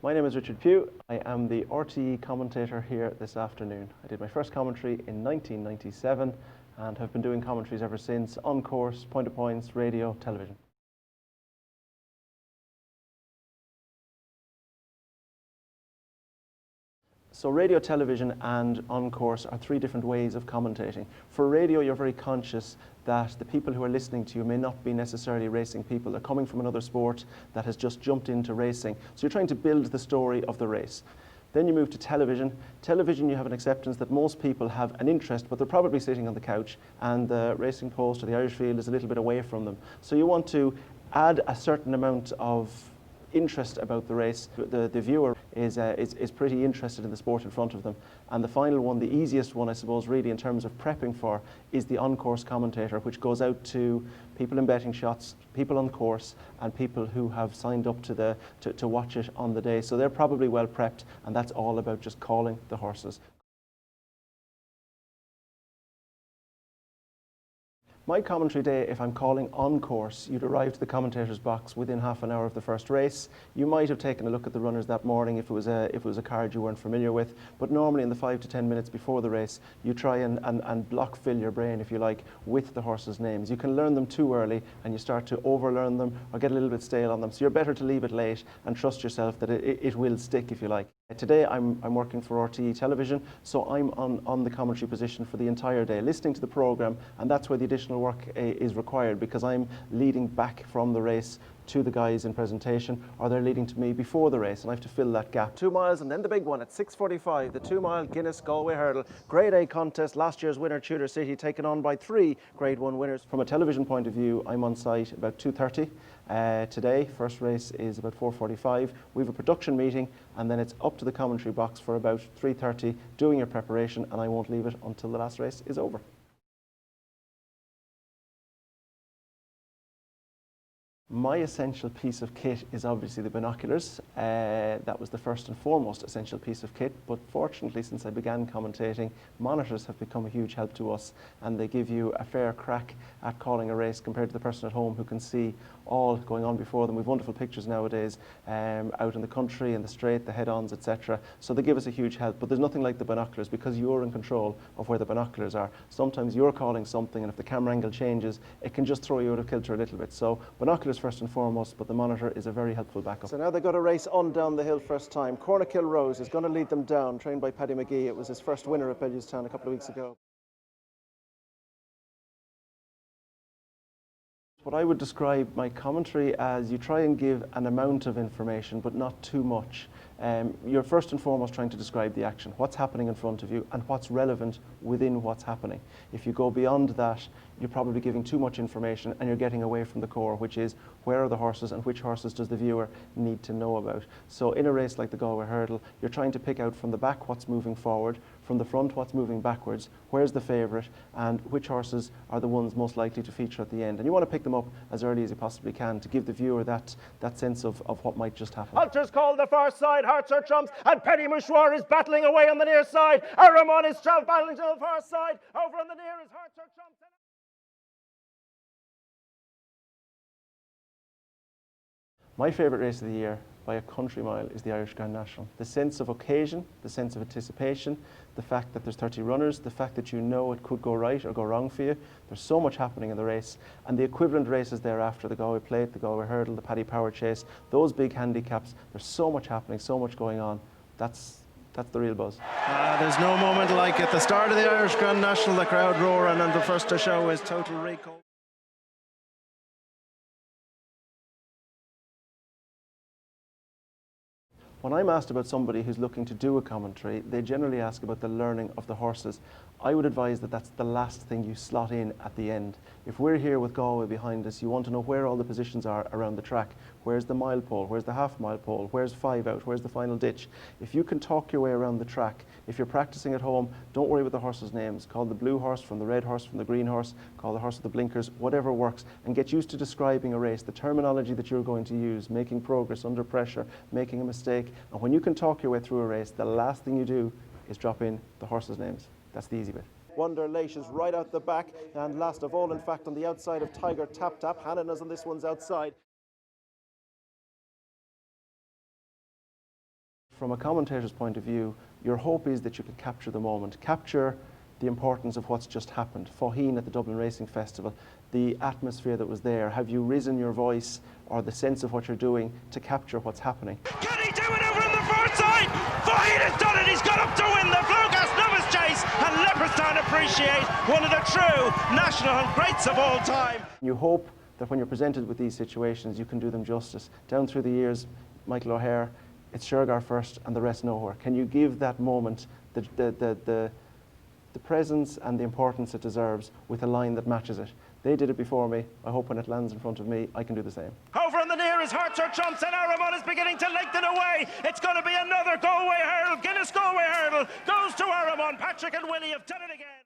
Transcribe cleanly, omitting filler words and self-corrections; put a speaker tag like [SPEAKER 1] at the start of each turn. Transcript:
[SPEAKER 1] My name is Richard Pugh. I am the RTE commentator here this afternoon. I did my first commentary in 1997 and have been doing commentaries ever since, on course, point of points, radio, television. So radio, television and on course are three different ways of commentating. For radio, you're very conscious that the people who are listening to you may not be necessarily racing people. They're coming from another sport that has just jumped into racing. So you're trying to build the story of the race. Then you move to television. Television, you have an acceptance that most people have an interest, but they're probably sitting on the couch and the racing post or the Irish field is a little bit away from them. So you want to add a certain amount of interest about the race. The viewer is pretty interested in the sport in front of them. And the final one, the easiest one I suppose really in terms of prepping for, is the on-course commentator, which goes out to people in betting shots, people on course and people who have signed up to watch it on the day. So they're probably well prepped, and that's all about just calling the horses. My commentary day, if I'm calling on course, you'd arrive to the commentator's box within half an hour of the first race. You might have taken a look at the runners that morning if it was a card you weren't familiar with, but normally in the 5 to 10 minutes before the race, you try and block fill your brain, if you like, with the horses' names. You can learn them too early and you start to overlearn them or get a little bit stale on them, so you're better to leave it late and trust yourself that it will stick, if you like. Today I'm working for RTE television, so I'm on the commentary position for the entire day, listening to the programme, and that's where the additional work is required, because I'm leading back from the race to the guys in presentation, or they're leading to me before the race, and I have to fill that gap. 2 miles and then the big one at 6:45, the 2 mile Guinness Galway Hurdle. Grade A contest, last year's winner Tudor City taken on by 3 Grade 1 winners. From a television point of view, I'm on site about 2:30. Today, first race is about 4:45. We have a production meeting and then it's up to the commentary box for about 3:30, doing your preparation, and I won't leave it until the last race is over. My essential piece of kit is obviously the binoculars. That was the first and foremost essential piece of kit, but fortunately since I began commentating, monitors have become a huge help to us, and they give you a fair crack at calling a race compared to the person at home who can see all going on before them. We've wonderful pictures nowadays out in the country, in the straight, the head-ons, etc. So they give us a huge help, but there's nothing like the binoculars, because you're in control of where the binoculars are. Sometimes you're calling something and if the camera angle changes, it can just throw you out of kilter a little bit. So binoculars first and foremost, but the monitor is a very helpful backup. So now they've got a race on down the hill first time. Cornakill Rose is going to lead them down, trained by Paddy McGee. It was his first winner at Bellewstown a couple of weeks ago. What I would describe my commentary as, you try and give an amount of information, but not too much. You're first and foremost trying to describe the action, what's happening in front of you and what's relevant within what's happening. If you go beyond that, you're probably giving too much information and you're getting away from the core, which is where are the horses and which horses does the viewer need to know about. So in a race like the Galway Hurdle, you're trying to pick out from the back what's moving forward, from the front what's moving backwards, where's the favourite, and which horses are the ones most likely to feature at the end. And you want to pick them up as early as you possibly can to give the viewer that sense of what might just happen.
[SPEAKER 2] Halter's called the far side, hearts are trumps, and Penny Mouchoir is battling away on the near side. Aramon is battling to the far side. Over on the near is hearts are trumps.
[SPEAKER 1] My favourite race of the year by a country mile is the Irish Grand National. The sense of occasion, the sense of anticipation, the fact that there's 30 runners, the fact that you know it could go right or go wrong for you. There's so much happening in the race, and the equivalent races thereafter, the Galway Plate, the Galway Hurdle, the Paddy Power Chase, those big handicaps, there's so much happening, so much going on. That's the real buzz.
[SPEAKER 3] There's no moment like it. The start of the Irish Grand National, the crowd roaring, and the first to show is Total Recall.
[SPEAKER 1] When I'm asked about somebody who's looking to do a commentary, they generally ask about the learning of the horses. I would advise that that's the last thing you slot in at the end. If we're here with Galway behind us, you want to know where all the positions are around the track. Where's the mile pole? Where's the half mile pole? Where's 5 out? Where's the final ditch? If you can talk your way around the track, if you're practicing at home, don't worry about the horses' names. Call the blue horse from the red horse from the green horse, call the horse with the blinkers, whatever works, and get used to describing a race, the terminology that you're going to use, making progress under pressure, making a mistake. And when you can talk your way through a race, the last thing you do is drop in the horses' names. That's the easy bit. Wonder Leish is right out the back, and last of all, in fact, on the outside of Tiger Tap Tap. Hannah is on this one's outside. From a commentator's point of view, your hope is that you can capture the moment, capture the importance of what's just happened. Faugheen at the Dublin Racing Festival, the atmosphere that was there. Have you risen your voice or the sense of what you're doing to capture what's happening?
[SPEAKER 2] Can he do it over on the far side? Faugheen has done it. He's got up to win the Flowgas Novice Chase, and Leopardstown appreciate one of the true national greats of all time.
[SPEAKER 1] You hope that when you're presented with these situations, you can do them justice. Down through the years, Michael O'Hare, it's Shergar first and the rest nowhere. Can you give that moment the presence and the importance it deserves with a line that matches it? They did it before me. I hope when it lands in front of me, I can do the same.
[SPEAKER 2] Over on the near is Hearts Are Trumps, and Aramon is beginning to lengthen away. It's going to be another Galway hurdle. Guinness Galway hurdle goes to Aramon. Patrick and Willie have done it again.